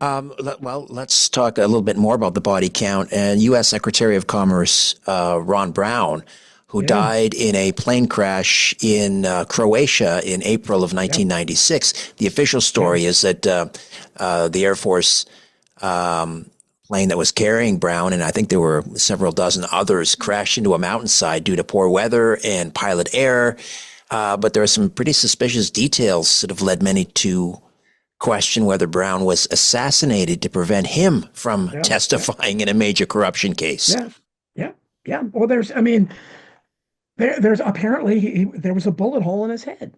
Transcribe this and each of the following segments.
Let's talk a little bit more about the body count. And U.S. Secretary of Commerce Ron Brown, who Yeah, died in a plane crash in Croatia in April of yeah, 1996. The official yeah. story is that the Air Force plane that was carrying Brown, and I think there were several dozen others, crashed into a mountainside due to poor weather and pilot error. But there are some pretty suspicious details that have led many to question whether Brown was assassinated to prevent him from Yeah, yeah, testifying in a major corruption case. yeah, yeah, yeah. Well, there's apparently there was a bullet hole in his head.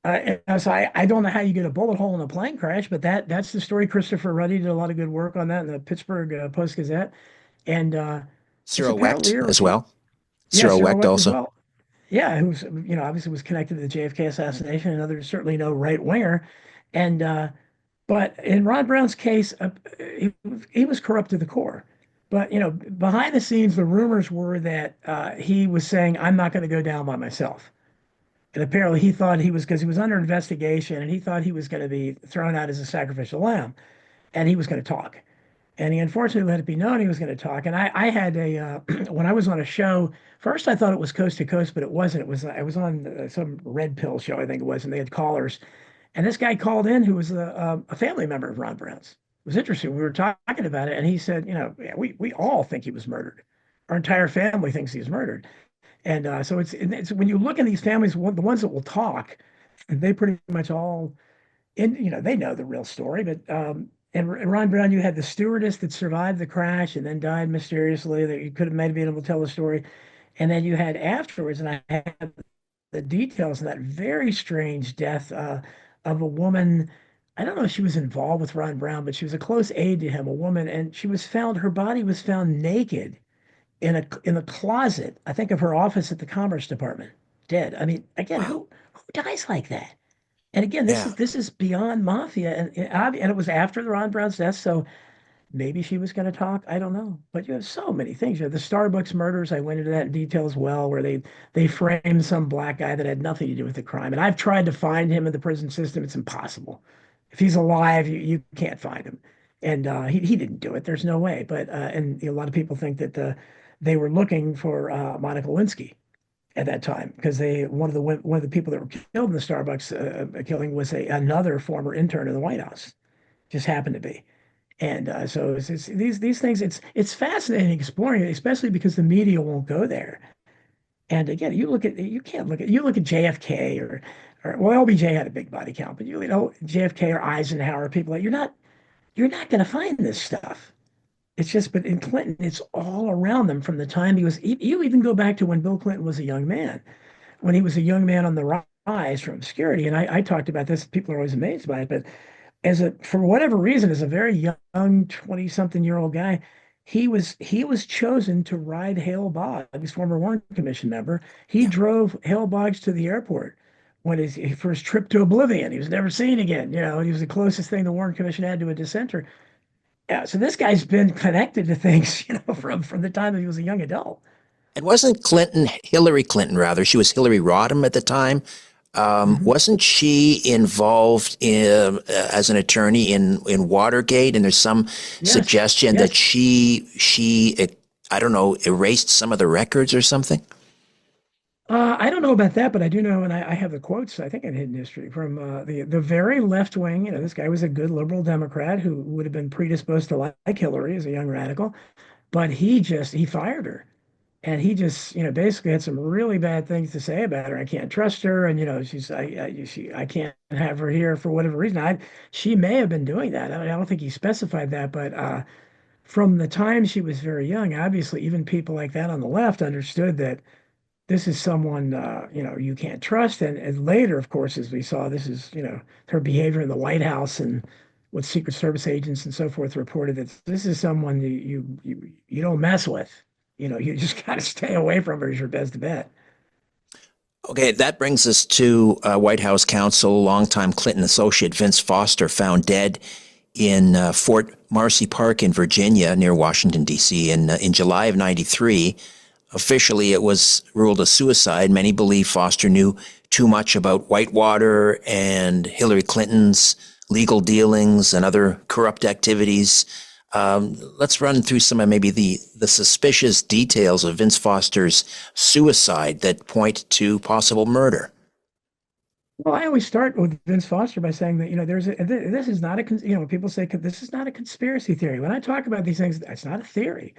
So I don't know how you get a bullet hole in a plane crash, but that's the story. Christopher Ruddy did a lot of good work on that in the Pittsburgh Post Gazette, and it's Cyril apparently Wecht there. as well. Yeah, Cyril Cyril Wecht Wecht as also. well. Yeah, who's obviously was connected to the JFK assassination, and others certainly no right winger, and but in Ron Brown's case, he was corrupt to the core. But behind the scenes, the rumors were that he was saying, "I'm not going to go down by myself." And apparently, he thought he was because he was under investigation, and he thought he was going to be thrown out as a sacrificial lamb, and he was going to talk. And he unfortunately let it be known he was going to talk. And I had when I was on a show. First, I thought it was Coast to Coast, but it wasn't. It was I was on some red pill show, I think it was, and they had callers. And this guy called in who was a family member of Ron Brown's. It was interesting. We were talking about it, and he said, yeah, we all think he was murdered. Our entire family thinks he was murdered. And so it's when you look in these families, the ones that will talk, they pretty much all they know the real story. But and Ron Brown, you had the stewardess that survived the crash and then died mysteriously. That you could have maybe been able to tell the story, and then you had afterwards, and I had the details of that very strange death of a woman. I don't know if she was involved with Ron Brown, but she was a close aide to him, a woman, and she was found. Her body was found naked in a closet, I think, of her office at the Commerce Department, dead. I mean, again, Wow. who dies like that? And again, Yeah. this is beyond mafia, and it was after the Ron Brown's death, so maybe she was going to talk. I don't know, but you have so many things. You have the Starbucks murders. I went into that in detail as well, where they framed some black guy that had nothing to do with the crime, and I've tried to find him in the prison system. It's impossible. If he's alive, you can't find him, and he didn't do it. There's no way. But and a lot of people think that they were looking for Monica Lewinsky at that time because they one of the people that were killed in the Starbucks killing was another former intern in the White House. Just happened to be. And so it's these things. It's fascinating exploring it, especially because the media won't go there. And again, you can't look at you look at JFK or well, LBJ had a big body count, but you know JFK or Eisenhower, people like you're not going to find this stuff. It's just, but in Clinton, it's all around them from the time he was. You even go back to when Bill Clinton was a young man, when he was a young man on the rise from obscurity. And I talked about this. People are always amazed by it, but for whatever reason, as a very young 20-something-year-old guy, he was chosen to ride Hale Boggs, former Warren Commission member. He Yeah. drove Hale Boggs to the airport when his first trip to oblivion. He was never seen again. He was the closest thing the Warren Commission had to a dissenter. Yeah, so this guy's been connected to things, from the time that he was a young adult. And wasn't Hillary Clinton rather, she was Hillary Rodham at the time. Hmm. Wasn't she involved as an attorney in Watergate? And there's some Yes, suggestion that yes. she I don't know, erased some of the records or something. I don't know about that, but I do know, and I have the quotes, I think, in Hidden History from the very left wing. This guy was a good liberal Democrat who would have been predisposed to like Hillary as a young radical, but he fired her. And he just, basically had some really bad things to say about her. I can't trust her, and I can't have her here for whatever reason. She may have been doing that. I don't think he specified that, but from the time she was very young, obviously, even people like that on the left understood that this is someone you can't trust. And later, of course, as we saw, this is her behavior in the White House and what Secret Service agents and so forth reported that this is someone you don't mess with. You just got to stay away from her is your best bet. Okay, that brings us to White House counsel, longtime Clinton associate Vince Foster, found dead in Fort Marcy Park in Virginia near Washington, D.C. In July of 93. Officially, it was ruled a suicide. Many believe Foster knew too much about Whitewater and Hillary Clinton's legal dealings and other corrupt activities. Let's run through some of maybe the suspicious details of Vince Foster's suicide that point to possible murder. Well, I always start with Vince Foster by saying that, this is not people say this is not a conspiracy theory. When I talk about these things, it's not a theory.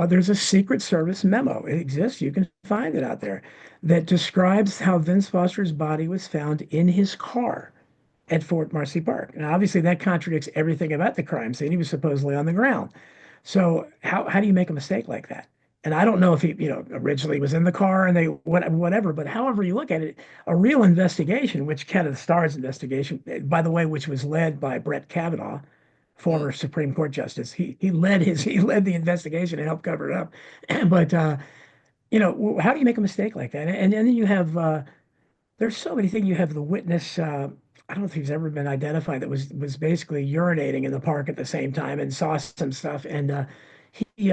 There's a Secret Service memo. It exists. You can find it out there that describes how Vince Foster's body was found in his car at Fort Marcy Park. Now, obviously, that contradicts everything about the crime scene. He was supposedly on the ground. So how do you make a mistake like that? And I don't know if he, originally was in the car and they whatever, but however you look at it, a real investigation, which Kenneth Starr's investigation, by the way, which was led by Brett Kavanaugh, Mm. former Supreme Court justice. He led the investigation and helped cover it up. But how do you make a mistake like that? And then you have there's so many things. You have the witness. I don't know if he's ever been identified that was basically urinating in the park at the same time and saw some stuff. And he,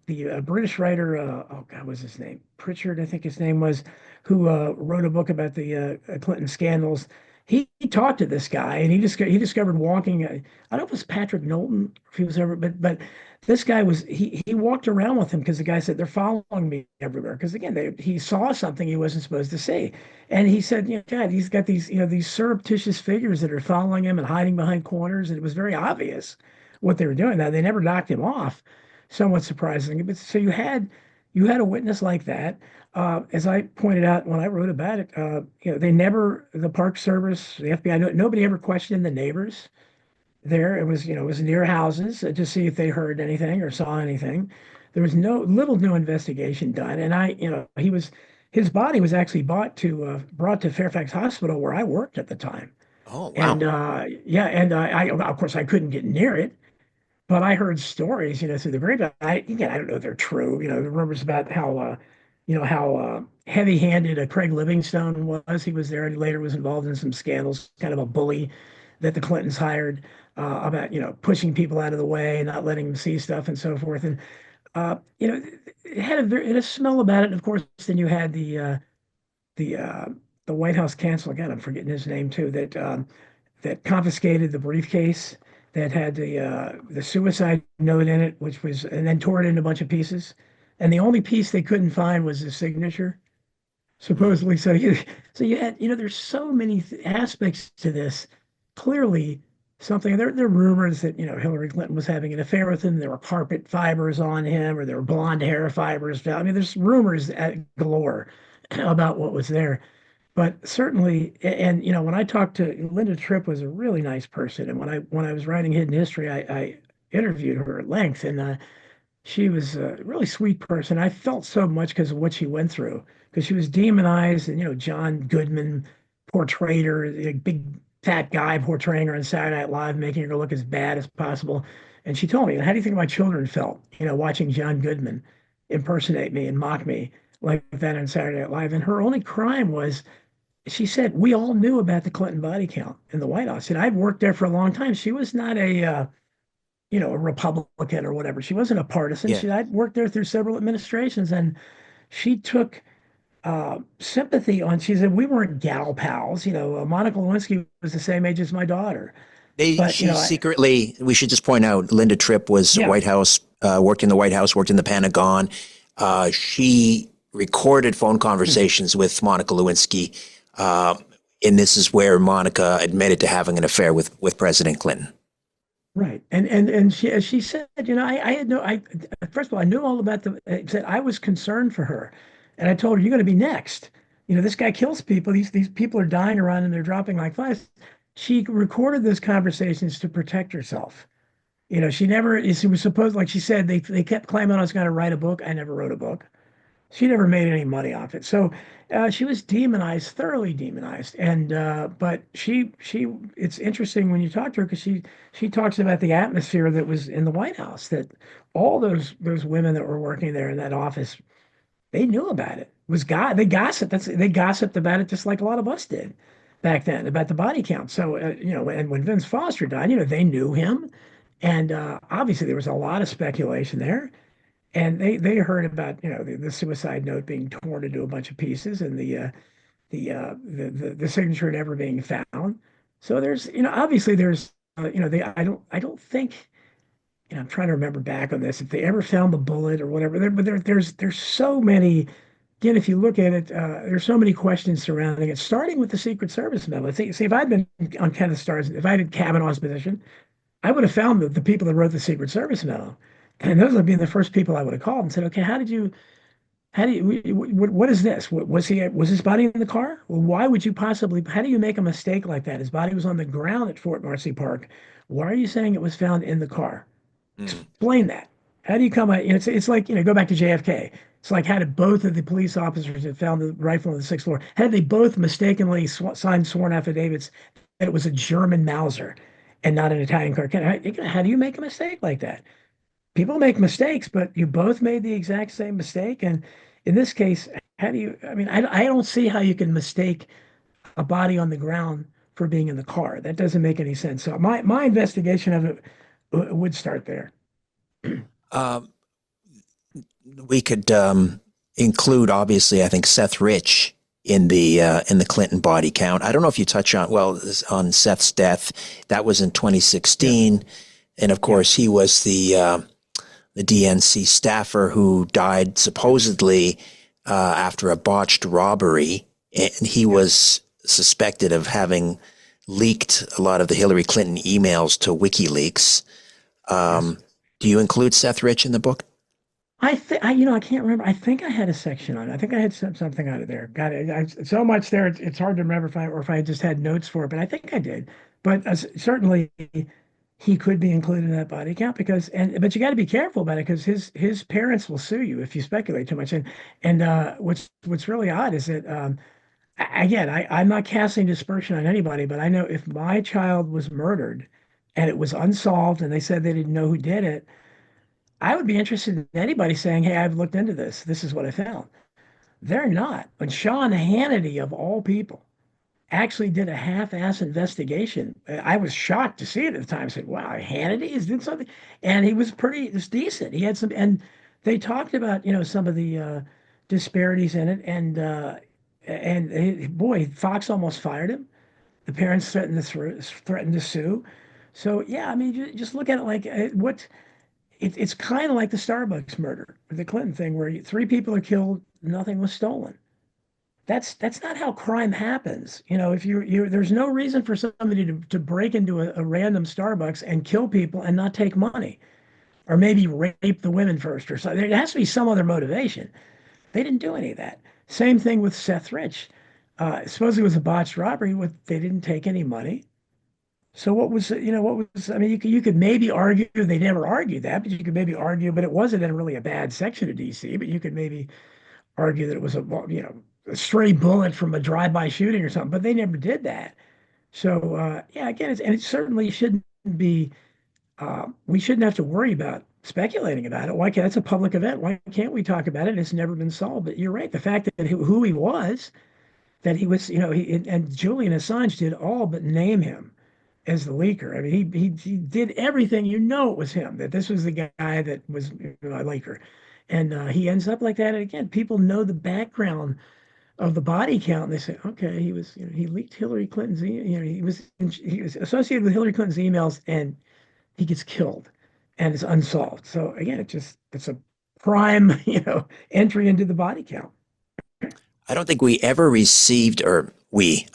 the British writer, oh God, what was his name? Pritchard, I think his name was, who wrote a book about the Clinton scandals. He talked to this guy, and he discovered walking. I don't know if it was Patrick Knowlton, if he was ever, but this guy was he walked around with him because the guy said they're following me everywhere. Because again, he saw something he wasn't supposed to see. And he said, God, he's got these surreptitious figures that are following him and hiding behind corners. And it was very obvious what they were doing. Now, they never knocked him off, somewhat surprising. But so you had a witness like that. As I pointed out when I wrote about it, the Park Service, the FBI, nobody ever questioned the neighbors there. It was near houses to see if they heard anything or saw anything. There was no investigation done, and his body was actually brought to Fairfax Hospital where I worked at the time, Oh, and wow. yeah, and of course I couldn't get near it, but I heard stories, through the grapevine. Again, I don't know if they're true. The rumors about how heavy-handed Craig Livingstone was. He was there and later was involved in some scandals, kind of a bully that the Clintons hired about pushing people out of the way and not letting them see stuff and so forth. And uh, you know, it had a smell about it. And of course, then you had the uh, the White House counsel again. I'm forgetting his name too. That confiscated the briefcase that had the suicide note in it, which was and then tore it into a bunch of pieces. And the only piece they couldn't find was his signature, Mm. supposedly. So you had there's so many aspects to this. Clearly, something there are rumors that Hillary Clinton was having an affair with him. There were carpet fibers on him, or there were blonde hair fibers. I mean, there's rumors at galore about what was there. But certainly, and when I talked to Linda Tripp was a really nice person, and when I was writing Hidden History, I interviewed her at length, and she was a really sweet person. I felt so much because of what she went through, because she was demonized, and John Goodman portrayed her, a big fat guy portraying her on Saturday Night Live, making her look as bad as possible. And she told me, "How do you think my children felt, watching John Goodman impersonate me and mock me like that on Saturday Night Live?" And her only crime was, she said, we all knew about the Clinton body count in the White House. And I've worked there for a long time. She was not a Republican or whatever. She wasn't a partisan. Yeah. I'd worked there through several administrations, and she took sympathy on. She said we weren't gal pals. Monica Lewinsky was the same age as my daughter, but She secretly, we should just point out, Linda Tripp was yeah. White House, worked in the White House, worked in the Pentagon. She recorded phone Hmm. conversations with Monica Lewinsky. Uh, and this is where Monica admitted to having an affair with President Clinton. Right. And she said, I had no I first of all, I knew all about said I was concerned for her. And I told her, you're gonna be next. This guy kills people. These people are dying around and they're dropping like flies. She recorded those conversations to protect herself. She was supposed, like she said, they kept claiming I was gonna write a book. I never wrote a book. She never made any money off it. So she was demonized, thoroughly demonized. And but it's interesting when you talk to her because she talks about the atmosphere that was in the White House. That all those women that were working there in that office, they knew about it. It was God, they gossiped. They gossiped about it just like a lot of us did back then about the body count. So and when Vince Foster died, they knew him, and obviously there was a lot of speculation there. And they heard about the suicide note being torn into a bunch of pieces and the signature never being found. So there's, obviously there's, I don't think, I'm trying to remember back on this, if they ever found the bullet or whatever. There's so many. Again, if you look at it, there's so many questions surrounding it, starting with the Secret Service memo. See, if I'd been on Kenneth Starr's, if I had Kavanaugh's position, I would have found the people that wrote the Secret Service memo, and those would be the first people I would have called and said, okay, how do you, what is this? Was his body in the car? Well, why would you possibly, how do you make a mistake like that? His body was on the ground at Fort Marcy Park. Why are you saying it was found in the car? Hmm. Explain that. How do you come out? It's like, go back to JFK. It's like, how did both of the police officers that found the rifle on the sixth floor, how did they both mistakenly signed sworn affidavits that it was a German Mauser and not an Italian car? How do you make a mistake like that? People make mistakes, but you both made the exact same mistake. And in this case, how do you, I mean, I don't see how you can mistake a body on the ground for being in the car. That doesn't make any sense. So my investigation of it would start there. Uh, we could include, obviously, I think Seth Rich in the Clinton body count. I don't know if you touch on on Seth's death. That was in Yeah, 2016, and of yeah, course he was the DNC staffer who died supposedly after a botched robbery, and he yeah. was suspected of having leaked a lot of the Hillary Clinton emails to WikiLeaks. Yes. Um, do you include Seth Rich in the book? I think I can't remember. I think I had a section on it. I think I had something out of there. Got it. So much there. It's hard to remember if I just had notes for it, but I think I did. But certainly he could be included in that body count but you got to be careful about it because his parents will sue you if you speculate too much. And what's really odd is that again, I'm not casting dispersion on anybody, but I know if my child was murdered and it was unsolved and they said they didn't know who did it, I would be interested in anybody saying, hey, I've looked into this. This is what I found. They're not. When Sean Hannity, of all people, actually did a half-ass investigation, I was shocked to see it at the time. I said, wow, Hannity is doing something. And he was it was decent. He had some, and they talked about, some of the disparities in it. And boy, Fox almost fired him. The parents threatened to sue. So yeah, I mean, just look at it like it's kind of like the Starbucks murder, or the Clinton thing, where three people are killed, nothing was stolen. That's not how crime happens. If there's no reason for somebody to break into a random Starbucks and kill people and not take money, or maybe rape the women first or something. There has to be some other motivation. They didn't do any of that. Same thing with Seth Rich. Supposedly it was a botched robbery. They didn't take any money. So I mean, you could maybe argue, they never argued that, but you could maybe argue, but it wasn't in really a bad section of DC, but you could maybe argue that it was a stray bullet from a drive-by shooting or something, but they never did that. So, yeah, again, it certainly shouldn't be, we shouldn't have to worry about speculating about it. Why can't, that's a public event. Why can't we talk about it? It's never been solved. But you're right. The fact that who he was, that he was, and Julian Assange did all but name him as the leaker. I mean, he did everything. It was him. That this was the guy that was a leaker, and he ends up like that. And again, people know the background of the body count. And they say, okay, he leaked Hillary Clinton's. He was associated with Hillary Clinton's emails, and he gets killed, and it's unsolved. So again, it's a prime entry into the body count. I don't think we ever received, or we,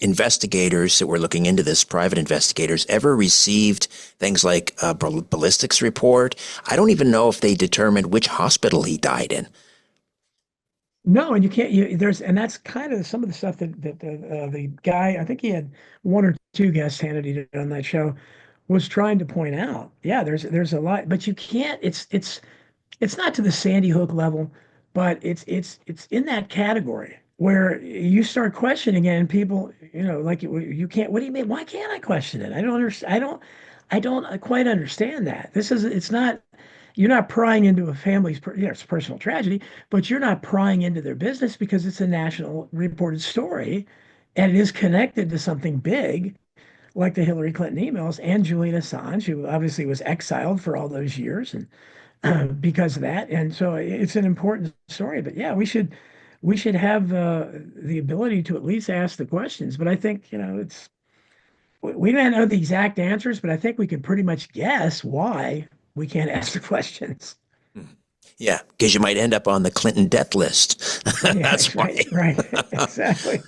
investigators that were looking into this, private investigators, ever received things like a ballistics report. I don't even know if they determined which hospital he died in. No, and you can't. And that's kind of some of the stuff that the guy. I think he had one or two guests Hannity did on that show was trying to point out. Yeah, there's a lot, but you can't. It's not to the Sandy Hook level, but it's in that category where you start questioning it, and people, like you can't. What do you mean? Why can't I question it? I don't understand. I don't quite understand that. It's not. You're not prying into a family's, it's a personal tragedy, but you're not prying into their business because it's a national reported story, and it is connected to something big like the Hillary Clinton emails and Julian Assange, who obviously was exiled for all those years, and because of that. And so it's an important story. But yeah, we should have the ability to at least ask the questions. But I think it's we may not know the exact answers, but I think we can pretty much guess why we can't answer questions. Yeah, because you might end up on the Clinton death list. Yeah, That's why. right, right, exactly.